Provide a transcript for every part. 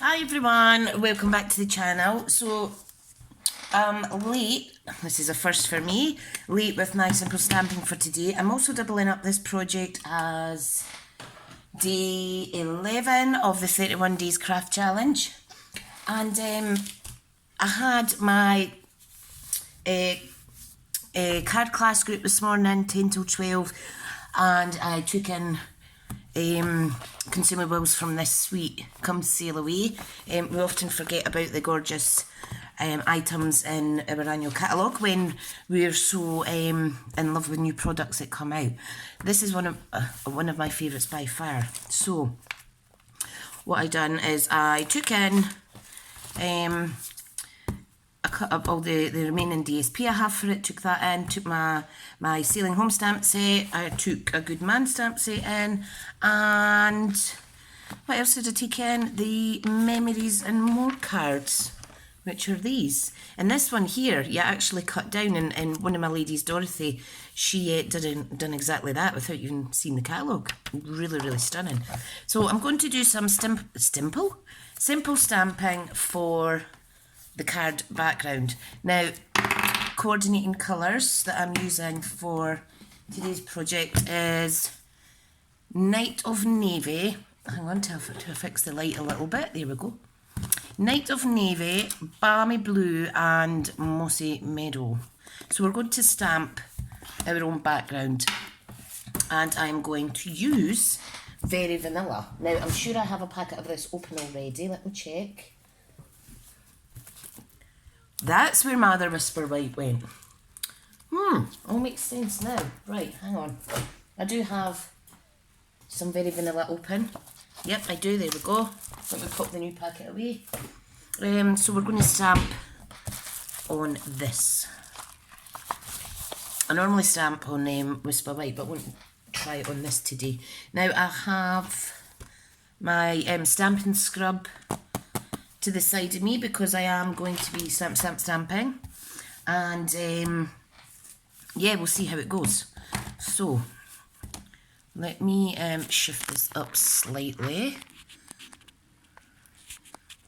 Hi everyone, welcome back to the channel. So late, this is a first for me, late with my simple stamping for today. I'm also doubling up this project as day 11 of the 31 days craft challenge, and I had my card class group this morning 10 till 12, and I took in consumables from this sweet Come Sail Away. We often forget about the gorgeous items in our annual catalogue when we're so in love with new products that come out. This is one of my favourites by far. So what I done is I took in I cut up all the remaining DSP I have for it, took that in, took my Sailing Home stamp set, I took a Good Man stamp set in, and what else did I take in? The Memories and More cards, which are these. And this one here, you actually cut down, and one of my ladies, Dorothy, she done exactly that without even seeing the catalogue. Really, really stunning. So I'm going to do some simple stamping for the card background. Now, coordinating colours that I'm using for today's project is Night of Navy. Hang on till I fix the light a little bit. There we go. Night of Navy, Balmy Blue and Mossy Meadow. So we're going to stamp our own background, and I'm going to use Very Vanilla. Now, I'm sure I have a packet of this open already. Let me check. That's where my other Whisper White went. All makes sense now. Right, hang on. I do have some Very Vanilla open. Yep, I do. There we go. Let me pop the new packet away. So we're going to stamp on this. I normally stamp on Whisper White, but won't try it on this today. Now I have my stamping scrub to the side of me because I am going to be stamping, and yeah, we'll see how it goes. So let me shift this up slightly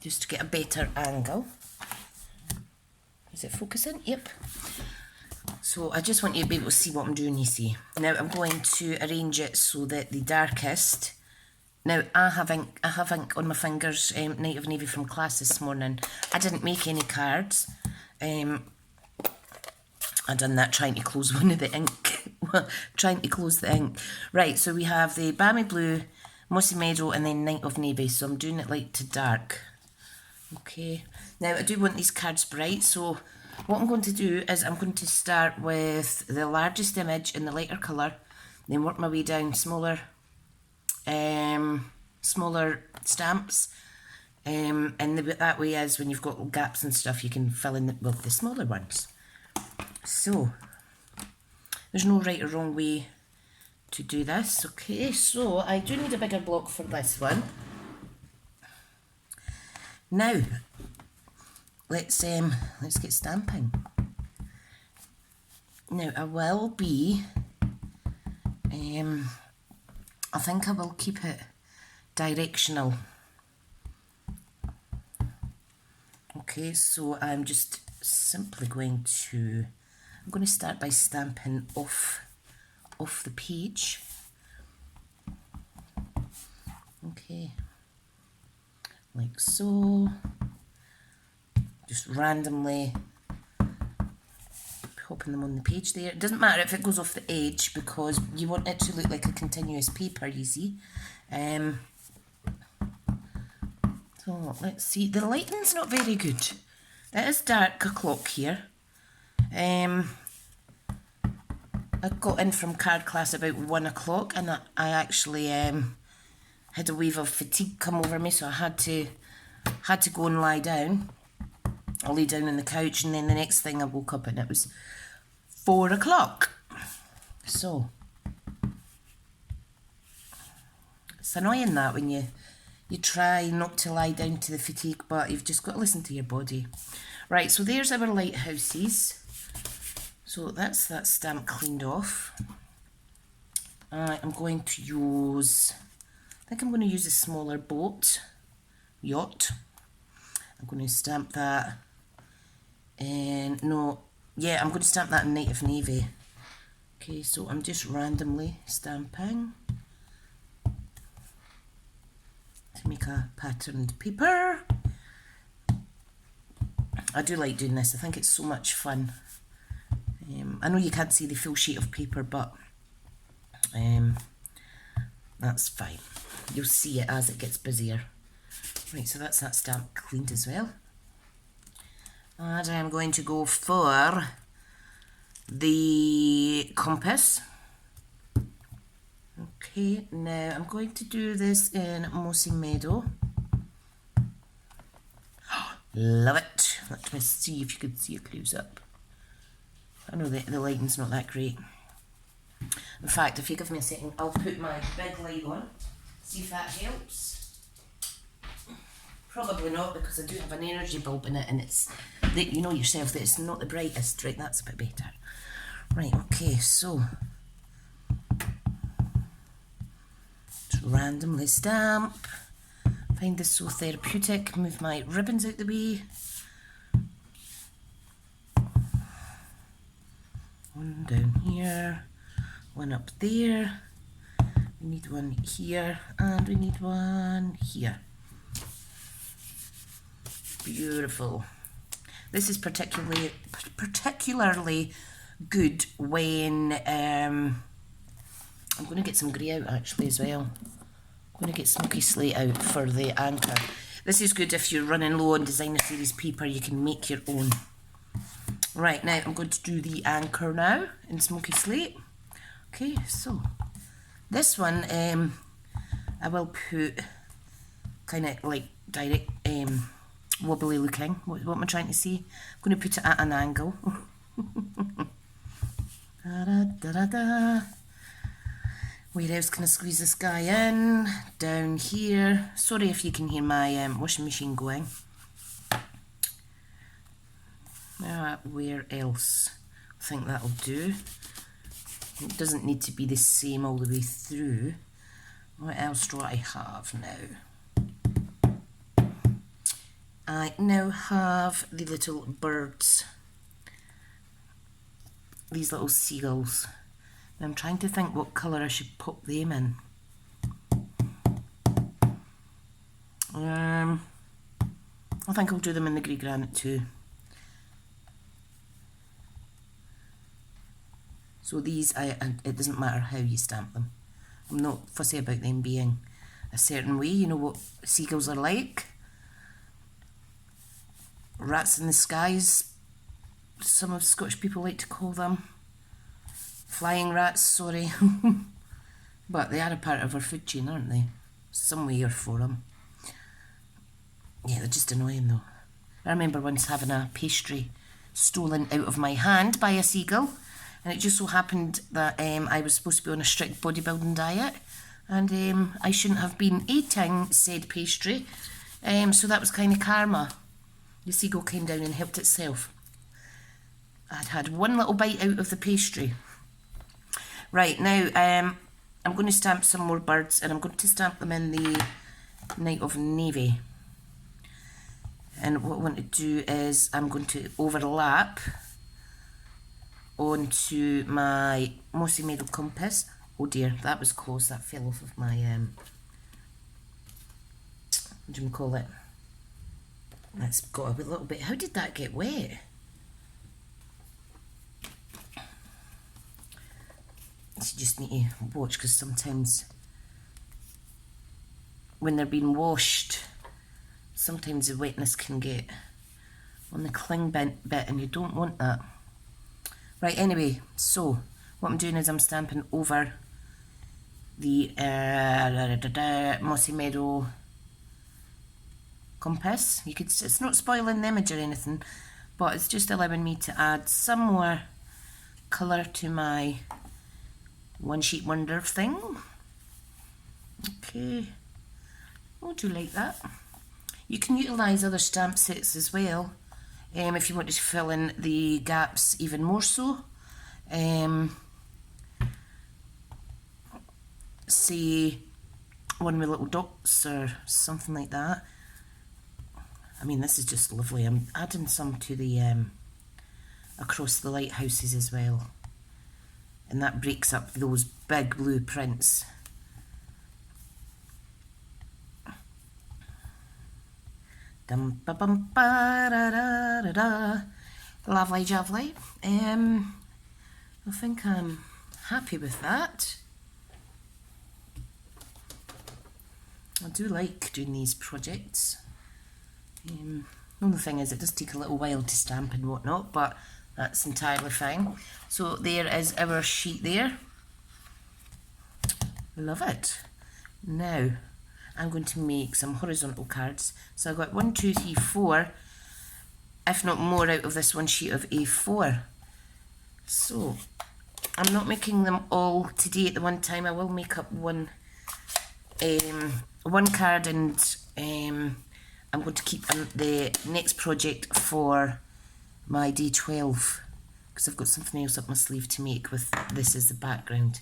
just to get a better angle. Is it focusing? Yep. So I just want you to be able to see what I'm doing, you see. Now I'm going to arrange it so that the darkest. Now, I have ink on my fingers, Night of Navy from class this morning. I didn't make any cards. I done that trying to close one of the ink. Trying to close the ink. Right, so we have the Balmy Blue, Mossy Meadow, and then Night of Navy. So I'm doing it light to dark. Okay. Now, I do want these cards bright, so what I'm going to do is I'm going to start with the largest image in the lighter colour, then work my way down smaller stamps, and that way is when you've got gaps and stuff you can fill in with the smaller ones. So there's no right or wrong way to do this. Okay, so I do need a bigger block for this one. Now let's get stamping. Now I will be I think I will keep it directional. Okay, so I'm just simply going to start by stamping off the page. Okay, like so. Just randomly popping them on the page there. It doesn't matter if it goes off the edge because you want it to look like a continuous paper, you see. So let's see, the lighting's not very good. It is dark o'clock here. I got in from card class about 1 o'clock, and I actually had a wave of fatigue come over me, so I had to go and lie down. I lay down on the couch, and then the next thing I woke up and it was 4 o'clock. So it's annoying that when you try not to lie down to the fatigue, but you've just got to listen to your body. Right, so there's our lighthouses. So that's that stamp cleaned off. I'm going to use, I think I'm going to use a smaller boat, yacht, I'm going to stamp that in, no, yeah, I'm going to stamp that in Native Navy. Okay, so I'm just randomly stamping to make a patterned paper. I do like doing this, I think it's so much fun. I know you can't see the full sheet of paper, but that's fine. You'll see it as it gets busier. Right, so that's that stamp cleaned as well. And I'm going to go for the compass. Okay, now I'm going to do this in Mossy Meadow. Love it. Let me see if you could see it close up. I know the lighting's not that great. In fact, if you give me a second, I'll put my big light on, see if that helps. Probably not, because I do have an energy bulb in it, and it's, you know yourself that it's not the brightest. Right, that's a bit better. Right, okay, so just randomly stamp. Find this so therapeutic. Move my ribbons out the way. One down here, one up there. We need one here, and we need one here. Beautiful. This is particularly good when I'm going to get some grey out actually as well. I'm going to get Smoky Slate out for the anchor. This is good if you're running low on designer series paper, you can make your own. Right, now I'm going to do the anchor now in Smoky Slate. Okay, so this one I will put kind of like direct wobbly looking. What am I trying to say? I'm going to put it at an angle. Da, da, da, da, da. Where else can I squeeze this guy in? Down here. Sorry if you can hear my washing machine going. Where else? I think that'll do. It doesn't need to be the same all the way through. What else do I have now? I now have the little birds. These little seagulls. And I'm trying to think what colour I should pop them in. I think I'll do them in the grey granite too. So these, it doesn't matter how you stamp them. I'm not fussy about them being a certain way. You know what seagulls are like. Rats in the skies, some of Scottish people like to call them. Flying rats, sorry. But they are a part of our food chain, aren't they? Some way or for them. Yeah, they're just annoying though. I remember once having a pastry stolen out of my hand by a seagull. And it just so happened that I was supposed to be on a strict bodybuilding diet, and I shouldn't have been eating said pastry, so that was kind of karma. The seagull came down and helped itself. I'd had one little bite out of the pastry. Right, now I'm going to stamp some more birds, and I'm going to stamp them in the Night of Navy. And what I want to do is I'm going to overlap onto my Mossy Meadow compass. Oh dear, that was close, that fell off of my, what do you call it? That's got a little bit, how did that get wet? So you just need to watch, because sometimes when they're being washed, sometimes the wetness can get on the cling bit and you don't want that. Right, anyway, so what I'm doing is I'm stamping over the Mossy Meadow compass. You could, it's not spoiling the image or anything, but it's just allowing me to add some more colour to my one sheet wonder thing. Okay, I do like that. You can utilise other stamp sets as well. If you want to fill in the gaps even more so. Say one with little dots or something like that. I mean, this is just lovely. I'm adding some to the across the lighthouses as well, and that breaks up those big blue prints. Dum ba bum ba da da da da. Lovely jubbly. I think I'm happy with that. I do like doing these projects. The only thing is it does take a little while to stamp and whatnot, but that's entirely fine. So there is our sheet there. Love it. Now I'm going to make some horizontal cards. So I've got 1, 2, 3, 4, if not more, out of this one sheet of A4. So I'm not making them all today at the one time. I will make up one card, and I'm going to keep the next project for my day 12, because I've got something else up my sleeve to make with this as the background.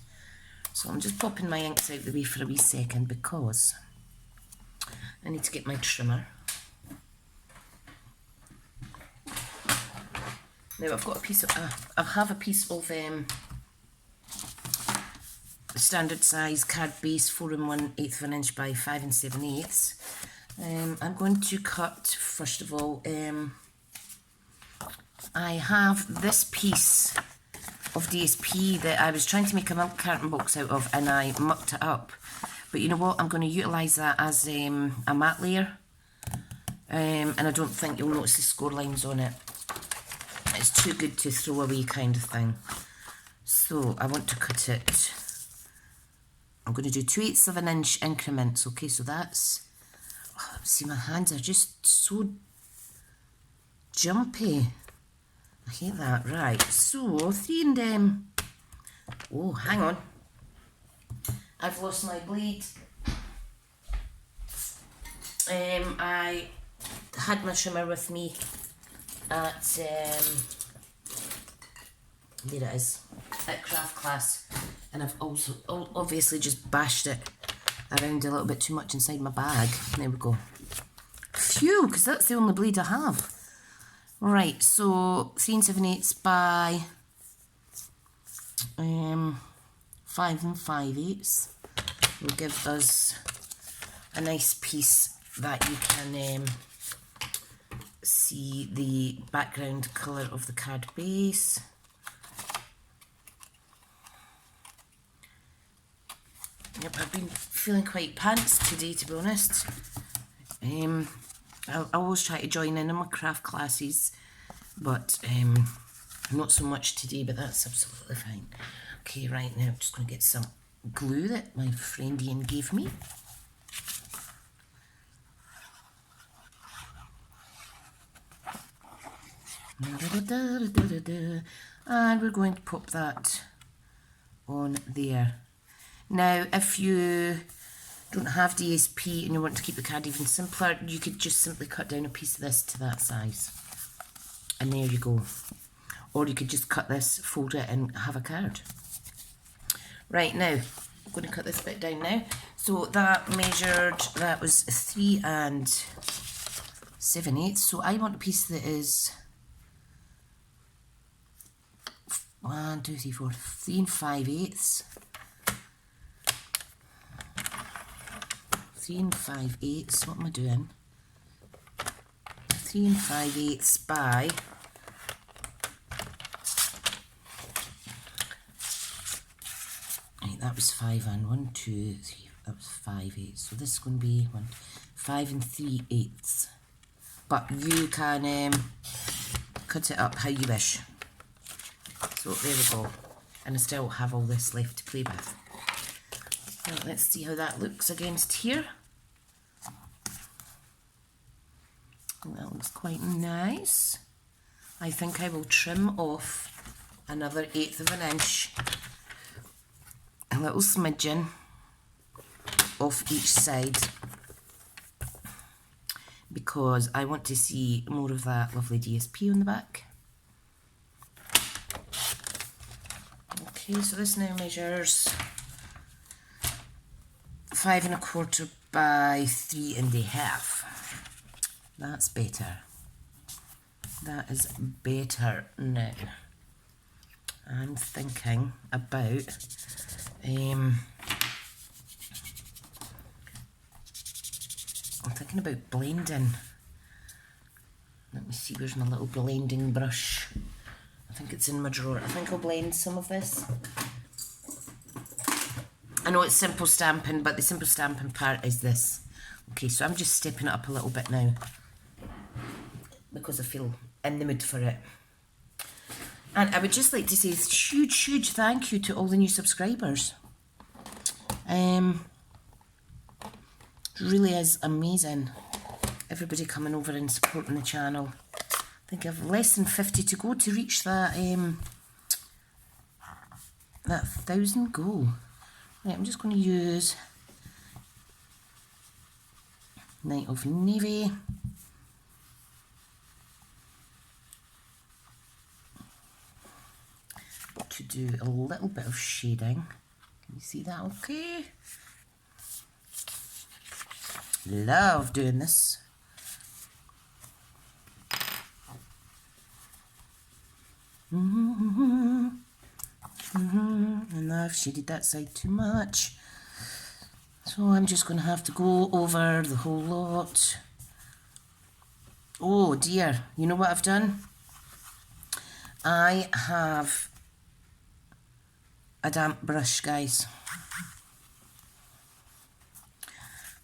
So I'm just popping my inks out the way for a wee second because I need to get my trimmer. Now I've got a piece of, I have a piece of standard size card base, 4 1/8 of an inch by 5 7/8. I'm going to cut, first of all, I have this piece of DSP that I was trying to make a milk carton box out of, and I mucked it up. But you know what, I'm going to utilise that as a matte layer, and I don't think you'll notice the score lines on it. It's too good to throw away kind of thing. So I want to cut it, I'm going to do 2/8 of an inch increments. Okay, so that's, oh, see, my hands are just so jumpy. I hate that. Right, so 3 and oh, hang on, I've lost my blade. I had my trimmer with me at there it is, at craft class, and I've also obviously just bashed it around a little bit too much inside my bag. There we go. Phew, because that's the only blade I have. Right, so 3 7/8 by 5 5/8 will give us a nice piece that you can see the background colour of the card base. Yep, I've been feeling quite pants today, to be honest. I always try to join in my craft classes, but not so much today, but that's absolutely fine. Okay, right, now I'm just going to get some glue that my friend Ian gave me. And we're going to pop that on there. Now, if you don't have DSP and you want to keep the card even simpler, you could just simply cut down a piece of this to that size. And there you go. Or you could just cut this, fold it, and have a card. Right, now, I'm going to cut this bit down now. So that measured, that was 3 7/8. So I want a piece that is 1, 2, 3, 4, 3 5/8. 3 5/8. What am I doing? 3 5/8 by right, that was 5 and 1, 2, 3. That was 5/8. So this is going to be 5 3/8. But you can cut it up how you wish. So there we go. And I still have all this left to play with. Right, let's see how that looks against here. That looks quite nice. I think I will trim off another 1/8 of an inch, a little smidgen off each side, because I want to see more of that lovely DSP on the back. Okay, so this now measures 5 1/4 by 3 1/2. That's better. That is better now. I'm thinking about blending. Let me see, where's my little blending brush? I think it's in my drawer. I think I'll blend some of this. I know it's simple stamping, but the simple stamping part is this. Okay, so I'm just stepping it up a little bit now because I feel in the mood for it. And I would just like to say a huge thank you to all the new subscribers. It really is amazing. Everybody coming over and supporting the channel. I think I've less than 50 to go to reach that 1,000 goal. Right, I'm just going to use Night of Navy. To do a little bit of shading. Can you see that okay? Love doing this. And I've shaded that side too much. So I'm just going to have to go over the whole lot. Oh dear, you know what I've done? I have a damp brush, guys.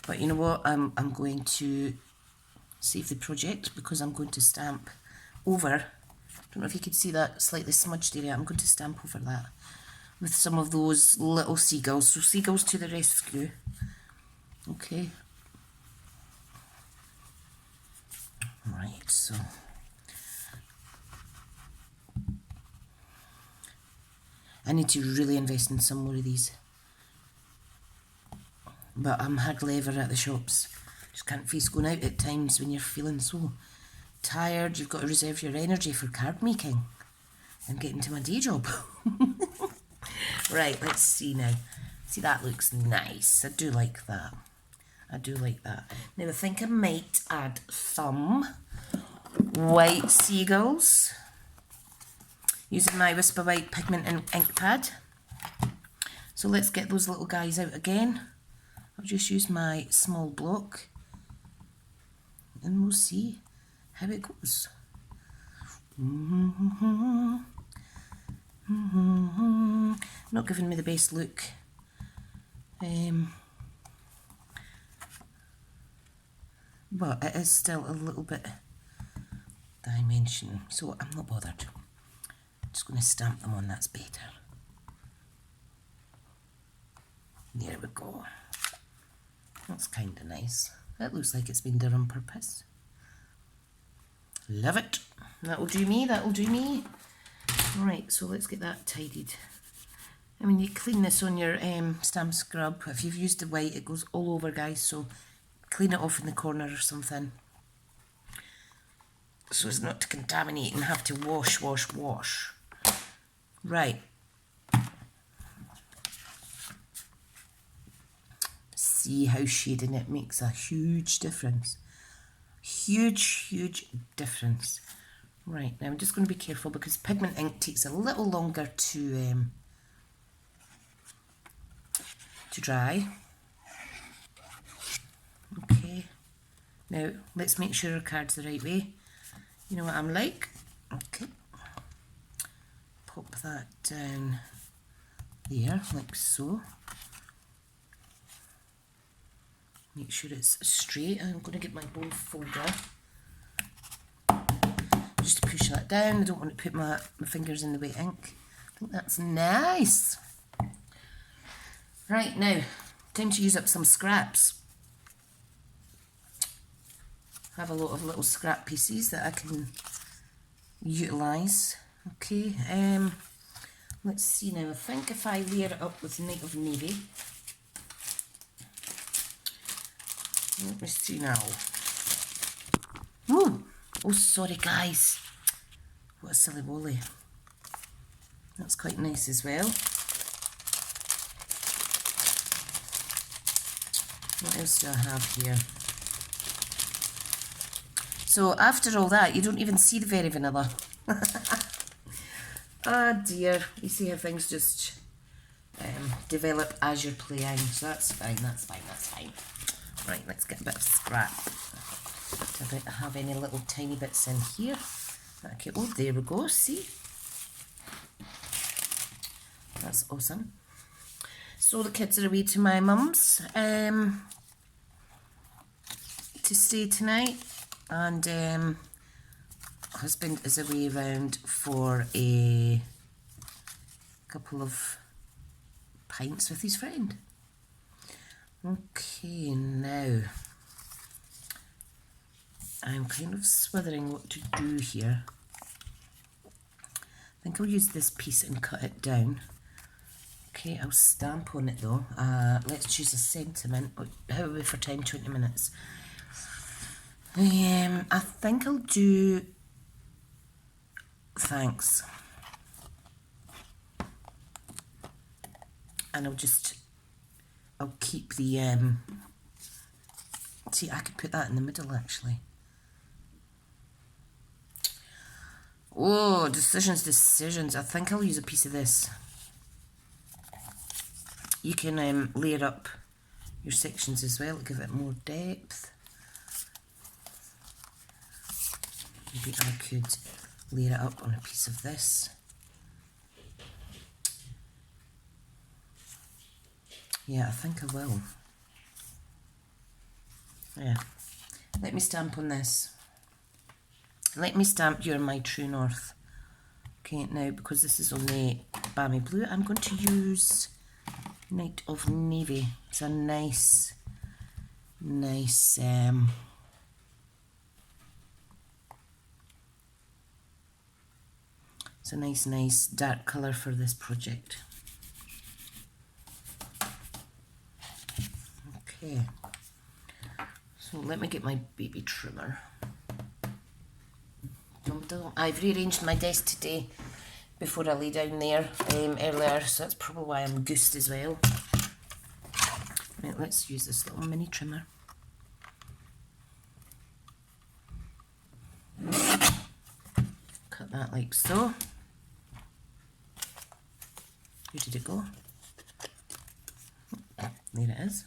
But you know what? I'm going to save the project because I'm going to stamp over. Don't know if you could see that slightly smudged area. I'm going to stamp over that with some of those little seagulls. So seagulls to the rescue. Okay. Right, so I need to really invest in some more of these. But I'm hardly ever at the shops. Just can't face going out at times when you're feeling so tired. You've got to reserve your energy for card making and getting to my day job. Right, let's see now. See, that looks nice. I do like that. I do like that. Now I think I might add some white seagulls using my Whisper White pigment and ink pad. So let's get those little guys out again. I'll just use my small block and we'll see how it goes. Not giving me the best look. But it is still a little bit dimension, so I'm not bothered. I'm just going to stamp them on, that's better. There we go. That's kind of nice. That looks like it's been done on purpose. Love it. That'll do me, that'll do me. Right, so let's get that tidied. I mean, you clean this on your stamp scrub. If you've used the white, it goes all over, guys, so clean it off in the corner or something. So as not to contaminate and have to wash. Right. See how shading it makes a huge difference. Huge difference. Right, now I'm just going to be careful because pigment ink takes a little longer to dry. Okay, now let's make sure our card's the right way. You know what I'm like. Okay, pop that down there like so. Make sure it's straight. I'm going to get my bone folder just to push that down. I don't want to put my fingers in the wet ink. I think that's nice. Right, now, time to use up some scraps. I have a lot of little scrap pieces that I can utilise. Okay, let's see now. I think if I layer it up with Night of Navy. Let me see now. Ooh! Oh, sorry guys. What a silly woolly. That's quite nice as well. What else do I have here? So after all that, you don't even see the very vanilla. Oh dear, you see how things just develop as you're playing. So that's fine, that's fine, that's fine. Right, let's get a bit of scrap. Don't have any little tiny bits in here. Okay, oh, there we go, see? That's awesome. So the kids are away to my mum's to stay tonight, and husband is away round for a couple of pints with his friend. Okay, now I'm kind of swithering what to do here. I think I'll use this piece and cut it down. Okay, I'll stamp on it though. Let's choose a sentiment. How are we for time? 20 minutes. I think I'll do thanks. And I'll keep the, see, I could put that in the middle actually. Oh, decisions. I think I'll use a piece of this. You can layer up your sections as well, give it more depth. Maybe I could layer it up on a piece of this. Yeah, I think I will. Yeah. Let me stamp on this. Let me stamp You're My True North. Okay, now because this is on the Balmy Blue, I'm going to use Night of Navy. It's a nice, it's a nice dark colour for this project. Okay, so let me get my baby trimmer. I've rearranged my desk today before I lay down there earlier, so that's probably why I'm goosed as well. Right, let's use this little mini trimmer. Cut that like so. Where did it go? There it is.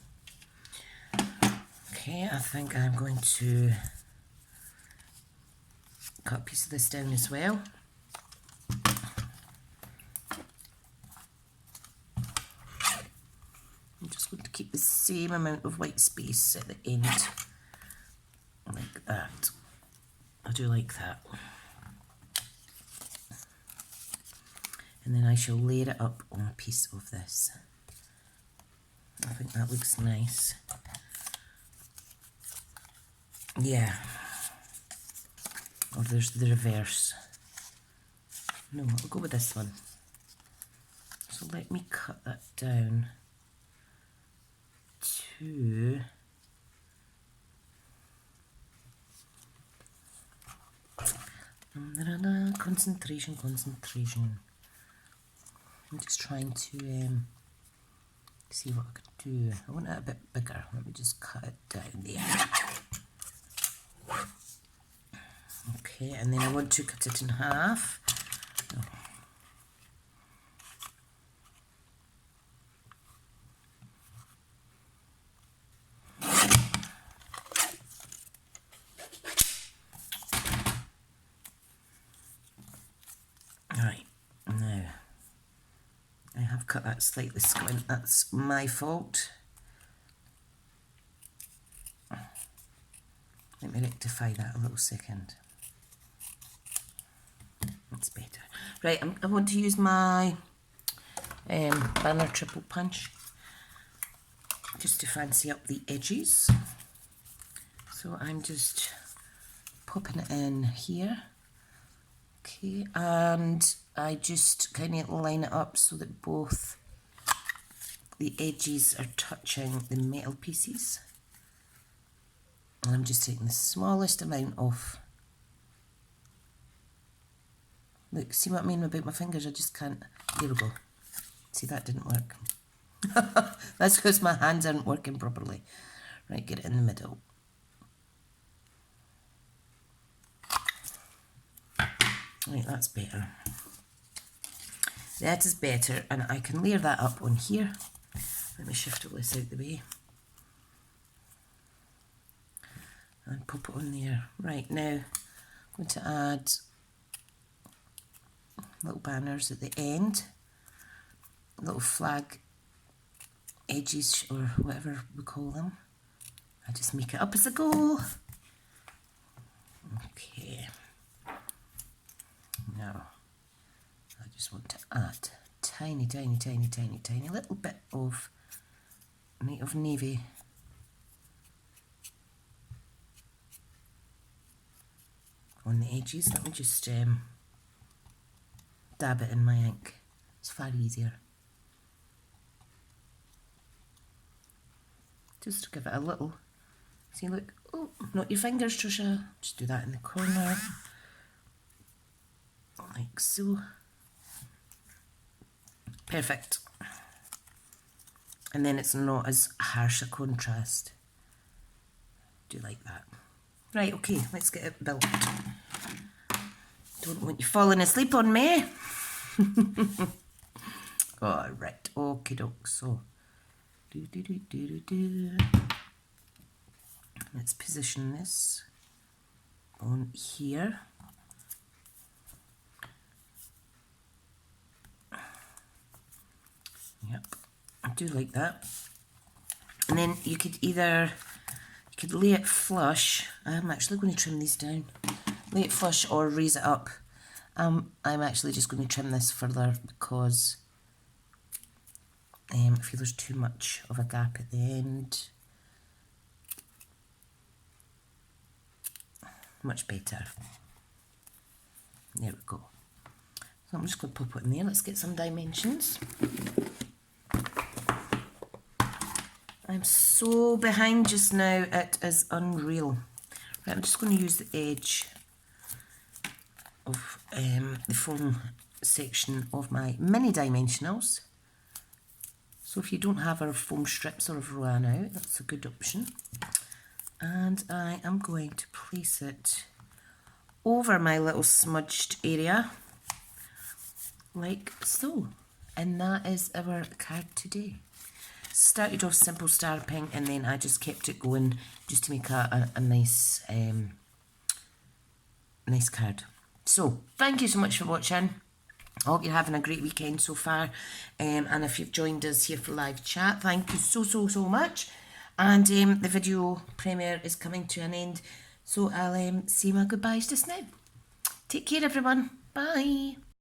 Okay, I think I'm going to cut a piece of this down as well. I'm just going to keep the same amount of white space at the end, like that. I do like that. And then I shall layer it up on a piece of this. I think that looks nice. Yeah. Or there's the reverse. No, I'll go with this one. So let me cut that down to concentration. I'm just trying to see what I could do. I want it a bit bigger. Let me just cut it down there. Okay, and then I want to cut it in half. Right, now I have cut that slightly squint. That's my fault. Let me rectify that a little second. That's better. Right, I want to use my banner triple punch just to fancy up the edges. So I'm just popping it in here. Okay, and I just kind of line it up so that both the edges are touching the metal pieces. And I'm just taking the smallest amount off. Look, see what I mean about my fingers? I just can't. There we go. See, that didn't work. That's because my hands aren't working properly. Right, get it in the middle. Right, that's better. That is better, and I can layer that up on here. Let me shift all this out the way. And pop it on there. Right, now I'm going to add little banners at the end, little flag edges or whatever we call them. I just make it up as I go. Okay. Now, I just want to add tiny little bit of navy. On the edges. Let me just dab it in my ink. It's far easier. Just to give it a little. See, look. Oh, not your fingers, Tricia. Just do that in the corner. Like so. Perfect. And then it's not as harsh a contrast. Do like that. Right, okay, let's get it built. Don't want you falling asleep on me. Alright, okie doke. So, let's position this on here. Yep, I do like that. And then you could lay it flush. I'm actually going to trim these down. Lay it flush or raise it up. I'm actually just going to trim this further because I feel there's too much of a gap at the end. Much better. There we go. So I'm just going to pop it in there. Let's get some dimensions. I'm so behind just now, it is unreal. Right, I'm just going to use the edge of the foam section of my mini dimensionals. So if you don't have our foam strips or have run out, that's a good option. And I am going to place it over my little smudged area, like so. And that is our card today. Started off simple stamping and then I just kept it going just to make a nice nice card. So thank you so much for watching. I hope you're having a great weekend so far, and if you've joined us here for live chat, thank you so much. And the video premiere is coming to an end, so I'll say my goodbyes just now. Take care everyone, bye.